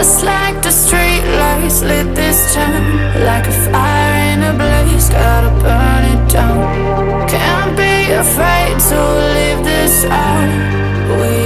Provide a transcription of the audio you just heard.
Just like the street lights lit this town, like a fire in a blaze, gotta burn it down. Can't be afraid to leave this out. We